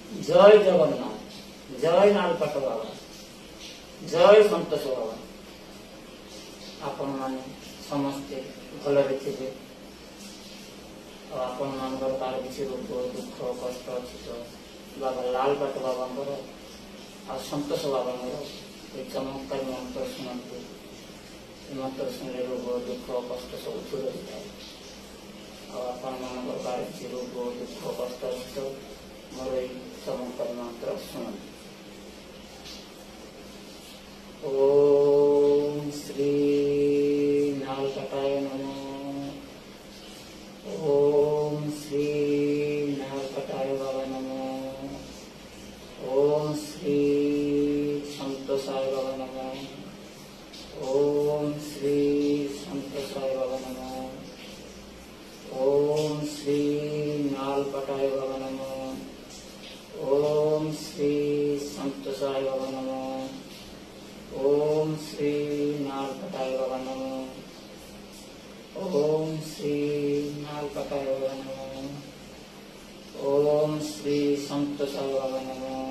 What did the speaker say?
जय जगन्नाथ, जय नालपाट बाबा, जय सन्तोष बाबा। आपण माने समस्ते भलरे थे। आपण मानकर तार किसी रोग दुख कष्ट अच्छी तो बाबा लालपाट बाबा आ सन्तोष बाबा ये चमत्कार मंत्र शुणु। मंत्र शुणिले रोग दुख कष्ट सब दूर हो जाए। आपण मानकर तार किसी रोग दुख कष्ट अच्छी तो मोर ये चमत्कार मंत्र शुणु। ओम श्री नालपाटाय नमः। ओम श्री नालपाटाय बाबा नमः। ओम श्री संतोषाय बाबा नमः। ओम श्री संतोषाय बाबा नमः। ओम श्री नालपाटाय बाबा नमः। ओम श्री संतोषाय बाबा नमः। ओम श्री नालपाटाय बाबा नमः। ओम श्री नालपाटाय बाबा नमः। ओम श्री संतोषाय बाबा नमः।